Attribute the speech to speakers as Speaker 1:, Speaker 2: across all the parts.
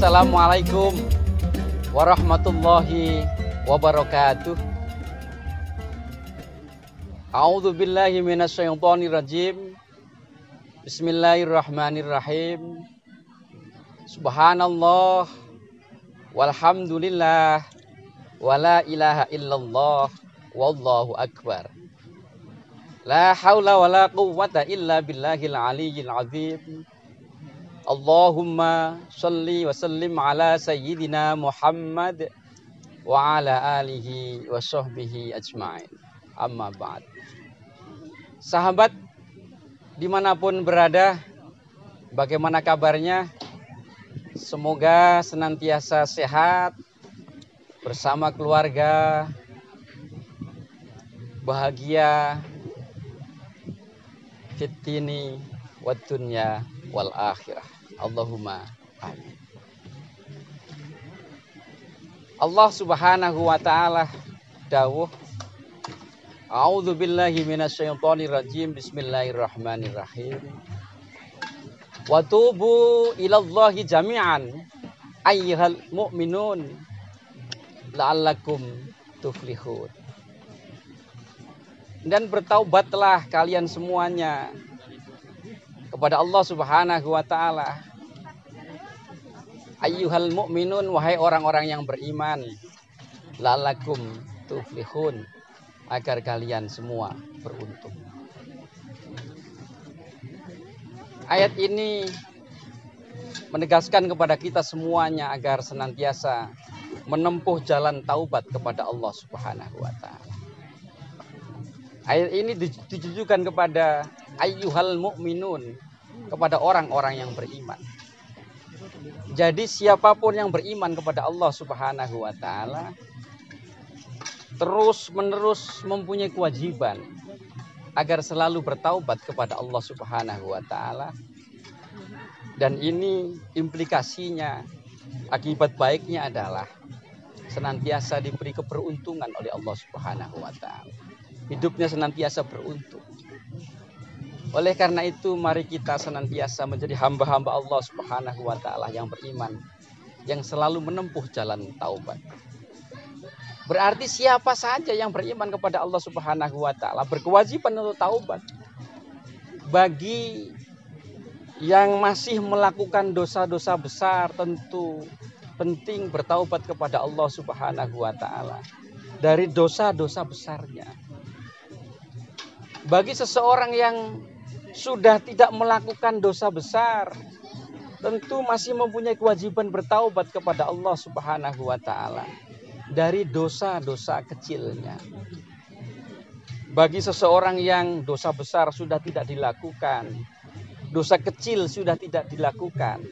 Speaker 1: Assalamualaikum warahmatullahi wabarakatuh. A'udzu billahi minasyaitonir rajim. Bismillahirrahmanirrahim. Subhanallah walhamdulillah wala ilaha illallah wallahu akbar. La haula wala quwwata illa billahil aliyyil azim. Allahumma sholli wa sallim ala sayyidina Muhammad wa ala alihi wa sahbihi ajma'in. Amma ba'd. Sahabat dimanapun berada, bagaimana kabarnya? Semoga senantiasa sehat bersama keluarga, bahagia fitini wa dunya wal akhirah. Allahumma amin. Allah Subhanahu wa taala dawuh, A'udzu billahi minasyaitonir rajim. Bismillahirrahmanirrahim. Wa tubu ilallahi jami'an ayyuhal mu'minun la'allakum tuflihun. Dan bertaubatlah kalian semuanya kepada Allah Subhanahu wa taala. Ayyuhal mu'minun, wahai orang-orang yang beriman, la'allakum tuflihun, agar kalian semua beruntung. Ayat ini menegaskan kepada kita semuanya agar senantiasa menempuh jalan taubat kepada Allah Subhanahu wa taala. Ayat ini ditujukan kepada ayyuhal mu'minun, kepada orang-orang yang beriman. Jadi siapapun yang beriman kepada Allah Subhanahu wa taala terus menerus mempunyai kewajiban agar selalu bertaubat kepada Allah Subhanahu wa taala. Dan ini implikasinya, akibat baiknya adalah senantiasa diberi keberuntungan oleh Allah Subhanahu wa taala. Hidupnya senantiasa beruntung. Oleh karena itu, mari kita senantiasa menjadi hamba-hamba Allah Subhanahu wa taala yang beriman, yang selalu menempuh jalan taubat. Berarti siapa saja yang beriman kepada Allah Subhanahu wa taala berkewajiban untuk taubat. Bagi yang masih melakukan dosa-dosa besar, tentu penting bertaubat kepada Allah Subhanahu wa taala dari dosa-dosa besarnya. Bagi seseorang yang sudah tidak melakukan dosa besar, tentu masih mempunyai kewajiban bertaubat kepada Allah Subhanahu wa taala dari dosa-dosa kecilnya. Bagi seseorang yang dosa besar sudah tidak dilakukan, dosa kecil sudah tidak dilakukan,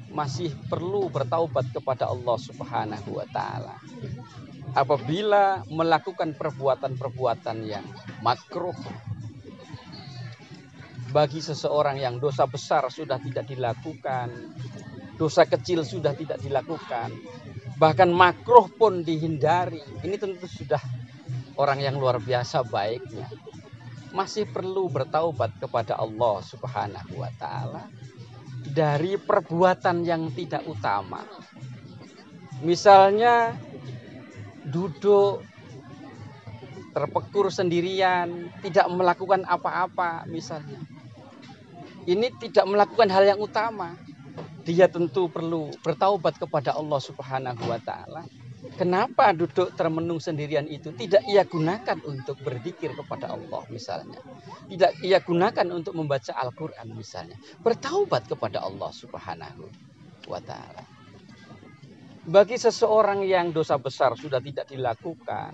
Speaker 1: masih perlu bertaubat kepada Allah Subhanahu wa taala. Apabila melakukan perbuatan-perbuatan yang makruh. Bagi seseorang yang dosa besar sudah tidak dilakukan, dosa kecil sudah tidak dilakukan, bahkan makruh pun dihindari, ini tentu sudah orang yang luar biasa baiknya. Masih perlu bertaubat kepada Allah Subhanahu wa taala dari perbuatan yang tidak utama. Misalnya duduk terpekur sendirian, tidak melakukan apa-apa misalnya. Ini tidak melakukan hal yang utama. Dia tentu perlu bertaubat kepada Allah Subhanahu wa taala. Kenapa duduk termenung sendirian itu tidak ia gunakan untuk berzikir kepada Allah misalnya. Tidak ia gunakan untuk membaca Al-Qur'an misalnya. Bertaubat kepada Allah Subhanahu wa taala. Bagi seseorang yang dosa besar sudah tidak dilakukan,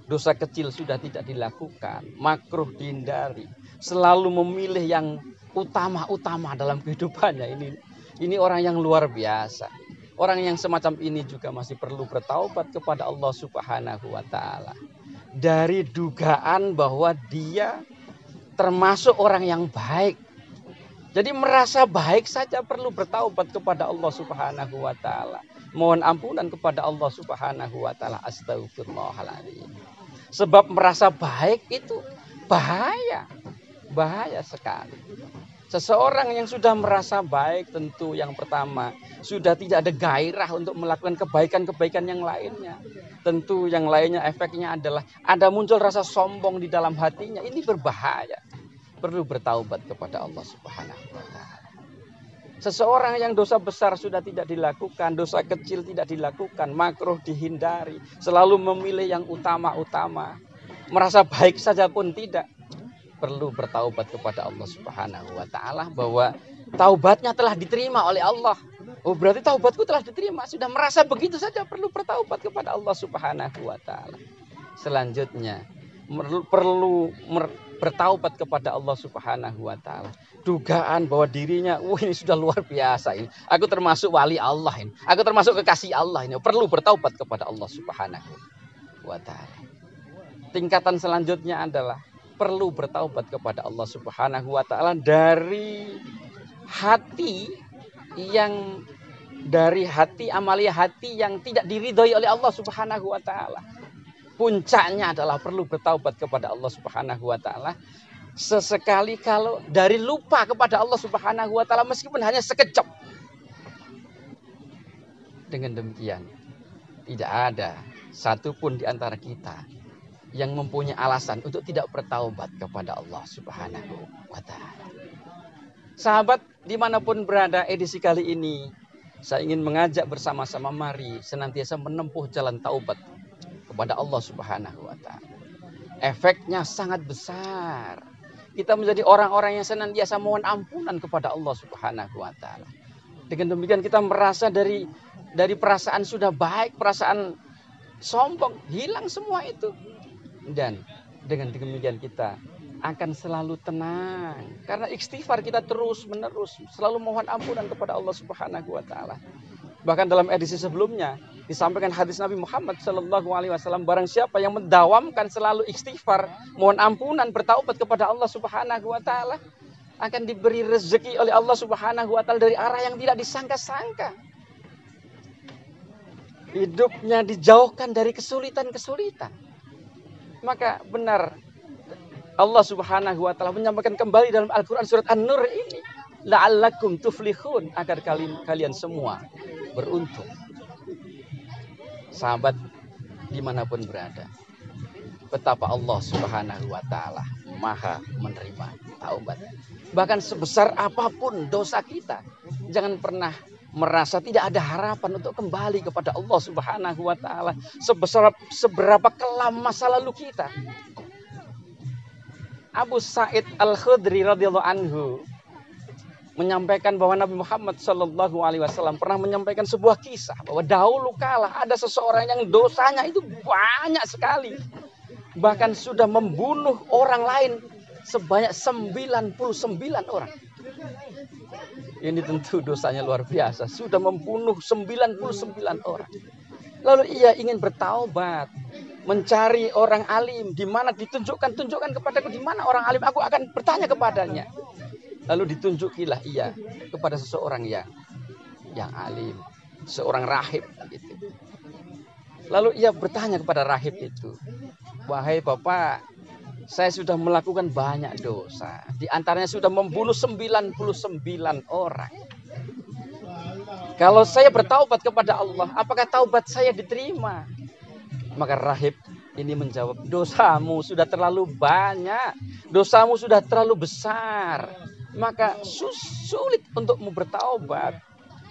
Speaker 1: dosa kecil sudah tidak dilakukan, makruh dihindari, selalu memilih yang utama-utama dalam kehidupannya. Ini orang yang luar biasa. Orang yang semacam ini juga masih perlu bertaubat kepada Allah Subhanahu wa taala dari dugaan bahwa dia termasuk orang yang baik. Jadi merasa baik saja perlu bertaubat kepada Allah Subhanahu wa taala. Mohon ampunan kepada Allah Subhanahu wa taala. Astagfirullahaladzim. Sebab merasa baik itu bahaya. Bahaya sekali. Seseorang yang sudah merasa baik tentu yang pertama sudah tidak ada gairah untuk melakukan kebaikan-kebaikan yang lainnya. Tentu yang lainnya efeknya adalah ada muncul rasa sombong di dalam hatinya. Ini berbahaya. Perlu bertaubat kepada Allah Subhanahu wa taala. Seseorang yang dosa besar sudah tidak dilakukan, dosa kecil tidak dilakukan, makruh dihindari, selalu memilih yang utama-utama, merasa baik saja pun tidak. Perlu bertaubat kepada Allah Subhanahu wa taala bahwa taubatnya telah diterima oleh Allah. Oh, berarti taubatku telah diterima. Sudah merasa begitu saja perlu bertaubat kepada Allah Subhanahu wa taala. Selanjutnya perlu bertaubat kepada Allah Subhanahu wa taala. Dugaan bahwa dirinya, ini sudah luar biasa ini. Aku termasuk wali Allah ini. Aku termasuk kekasih Allah ini. Perlu bertaubat kepada Allah Subhanahu wa taala. Tingkatan selanjutnya adalah perlu bertaubat kepada Allah Subhanahu wa taala dari hati amalia hati yang tidak diridhoi oleh Allah Subhanahu wa taala. Puncaknya adalah perlu bertaubat kepada Allah Subhanahu wa taala sesekali kalau dari lupa kepada Allah Subhanahu wa taala meskipun hanya sekejap. Dengan demikian tidak ada satupun di antara kita yang mempunyai alasan untuk tidak bertaubat kepada Allah Subhanahu wa ta'ala. Sahabat dimanapun berada edisi kali ini, saya ingin mengajak bersama-sama mari senantiasa menempuh jalan taubat kepada Allah Subhanahu wa ta'ala. Efeknya sangat besar. Kita menjadi orang-orang yang senantiasa mohon ampunan kepada Allah Subhanahu wa ta'ala. Dengan demikian kita merasa dari perasaan sudah baik, perasaan sombong, hilang semua itu. Dan dengan demikian kita akan selalu tenang. Karena istighfar kita terus menerus. Selalu mohon ampunan kepada Allah Subhanahu wa ta'ala. Bahkan dalam edisi sebelumnya disampaikan hadis Nabi Muhammad SAW. Barang siapa yang mendawamkan selalu istighfar, mohon ampunan, bertaubat kepada Allah Subhanahu wa ta'ala, akan diberi rezeki oleh Allah Subhanahu wa ta'ala dari arah yang tidak disangka-sangka. Hidupnya dijauhkan dari kesulitan-kesulitan. Maka benar Allah Subhanahu wa ta'ala menyampaikan kembali dalam Al-Quran surat An-Nur ini, la'allakum tuflihun, agar kalian semua beruntung. Sahabat dimanapun berada, betapa Allah Subhanahu wa ta'ala maha menerima taubat. Bahkan sebesar apapun dosa kita, jangan pernah merasa tidak ada harapan untuk kembali kepada Allah Subhanahu wa ta'ala. Seberapa kelam masa lalu kita. Abu Sa'id Al-Khudri radhiyallahu anhu menyampaikan bahwa Nabi Muhammad SAW pernah menyampaikan sebuah kisah bahwa dahulu kala ada seseorang yang dosanya itu banyak sekali. Bahkan sudah membunuh orang lain sebanyak 99 orang. Ini tentu dosanya luar biasa. Sudah membunuh 99 orang. Lalu ia ingin bertaubat. Mencari orang alim. Di mana tunjukkan kepadaku di mana orang alim. Aku akan bertanya kepadanya. Lalu ditunjukilah ia kepada seseorang yang alim. Seorang rahib. Gitu. Lalu ia bertanya kepada rahib itu. Wahai Bapak, saya sudah melakukan banyak dosa. Di antaranya sudah membunuh 99 orang. Kalau saya bertaubat kepada Allah, apakah taubat saya diterima? Maka rahib ini menjawab, dosamu sudah terlalu banyak. Dosamu sudah terlalu besar. Maka sulit untukmu bertaubat.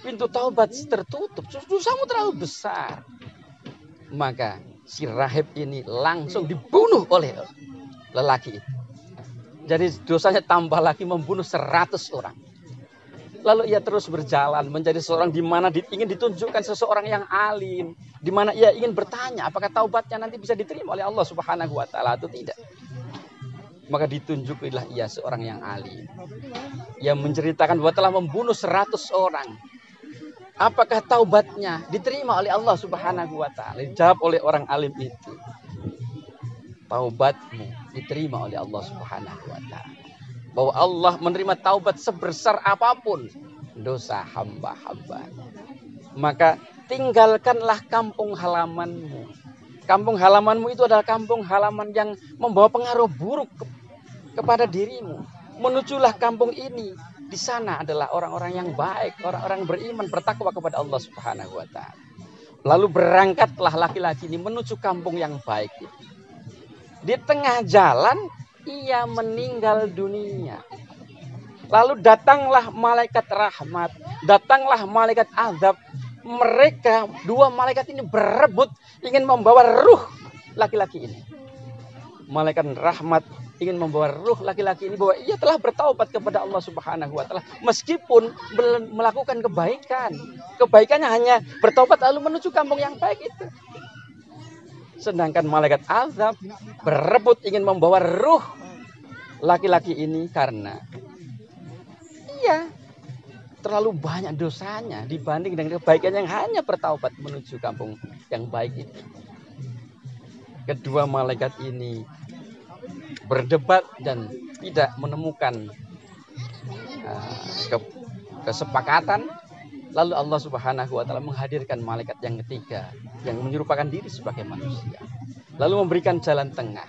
Speaker 1: Pintu taubat tertutup. Dosamu terlalu besar. Maka si rahib ini langsung dibunuh oleh lelaki itu. Jadi dosanya tambah lagi membunuh 100 orang. Lalu ia terus berjalan menjadi seorang di mana ingin ditunjukkan seseorang yang alim. Di mana ia ingin bertanya apakah taubatnya nanti bisa diterima oleh Allah Subhanahu wa ta'ala atau tidak. Maka ditunjukilah ia seorang yang alim. Ia menceritakan bahwa telah membunuh 100 orang. Apakah taubatnya diterima oleh Allah Subhanahu wa ta'ala? Dijawab oleh orang alim itu. Taubatmu diterima oleh Allah Subhanahu wa ta'ala. Bahwa Allah menerima taubat sebesar apapun dosa hamba-hamba. Maka tinggalkanlah kampung halamanmu. Kampung halamanmu itu adalah kampung halaman yang membawa pengaruh buruk kepada dirimu. Menujulah kampung ini. Di sana adalah orang-orang yang baik, orang-orang beriman, bertakwa kepada Allah Subhanahu wa taala. Lalu berangkatlah laki-laki ini menuju kampung yang baik itu. Di tengah jalan ia meninggal dunia. Lalu datanglah malaikat rahmat, datanglah malaikat azab. Mereka, dua malaikat ini berebut ingin membawa ruh laki-laki ini. Malaikat rahmat ingin membawa ruh laki-laki ini bahwa ia telah bertaubat kepada Allah Subhanahu wa taala meskipun melakukan kebaikan. Kebaikannya hanya bertaubat lalu menuju kampung yang baik itu. Sedangkan malaikat azab berebut ingin membawa ruh laki-laki ini karena ia terlalu banyak dosanya dibanding dengan kebaikan yang hanya bertaubat menuju kampung yang baik itu. Kedua malaikat ini berdebat dan tidak menemukan kesepakatan. Lalu Allah Subhanahu wa taala menghadirkan malaikat yang ketiga yang menyerupakan diri sebagai manusia. Lalu memberikan jalan tengah.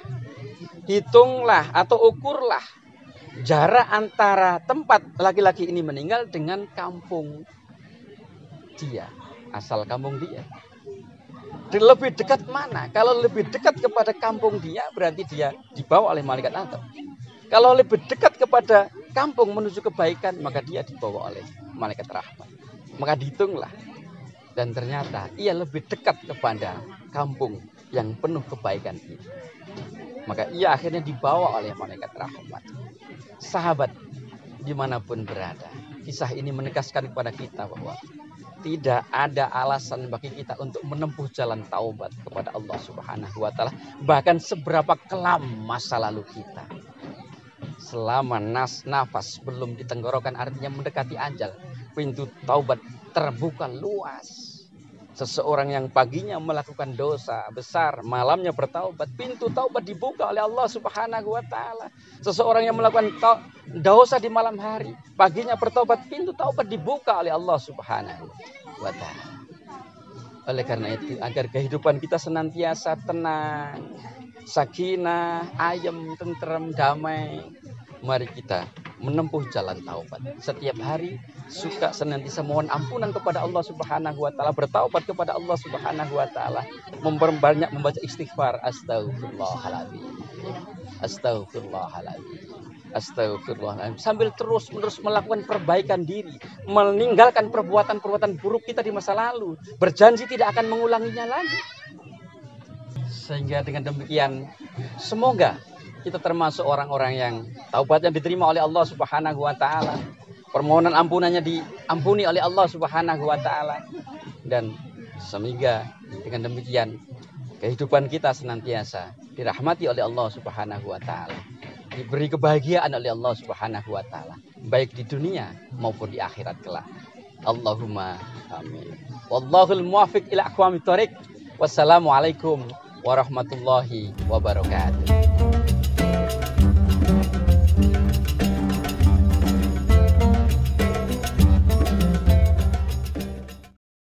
Speaker 1: Hitunglah atau ukurlah jarak antara tempat laki-laki ini meninggal dengan kampung dia, asal kampung dia. Lebih dekat mana? Kalau lebih dekat kepada kampung dia, berarti dia dibawa oleh malaikat azab. Kalau lebih dekat kepada kampung menuju kebaikan, maka dia dibawa oleh malaikat rahmat. Maka dihitunglah. Dan ternyata ia lebih dekat kepada kampung yang penuh kebaikan ini. Maka ia akhirnya dibawa oleh malaikat rahmat. Sahabat dimanapun berada, kisah ini menegaskan kepada kita bahwa tidak ada alasan bagi kita untuk menempuh jalan taubat kepada Allah Subhanahu wa taala, bahkan seberapa kelam masa lalu kita. Selama nafas belum ditenggorokan, artinya mendekati ajal, pintu taubat terbuka luas. Seseorang yang paginya melakukan dosa besar, malamnya bertaubat, pintu taubat dibuka oleh Allah Subhanahu wa taala. Seseorang yang melakukan dosa di malam hari, paginya bertaubat, pintu taubat dibuka oleh Allah Subhanahu wa taala. Oleh karena itu, agar kehidupan kita senantiasa tenang, sakinah, ayem, tenteram, damai, mari kita menempuh jalan taubat. Setiap hari suka senantiasa mohon ampunan kepada Allah Subhanahu wa taala, bertaubat kepada Allah Subhanahu wa taala, memperbanyak membaca istighfar, astagfirullahaladzim, astagfirullahaladzim, astagfirullahaladzim, sambil terus-menerus melakukan perbaikan diri, meninggalkan perbuatan-perbuatan buruk kita di masa lalu, berjanji tidak akan mengulanginya lagi. Sehingga dengan demikian semoga kita termasuk orang-orang yang taubatnya diterima oleh Allah Subhanahu wa taala, permohonan ampunannya diampuni oleh Allah Subhanahu wa taala, dan semoga dengan demikian kehidupan kita senantiasa dirahmati oleh Allah Subhanahu wa taala, diberi kebahagiaan oleh Allah Subhanahu wa taala, baik di dunia maupun di akhirat kelak. Allahumma amin. Wallahul muwaffiq ila aqwamit thoriq. Wassalamualaikum warahmatullahi wabarakatuh.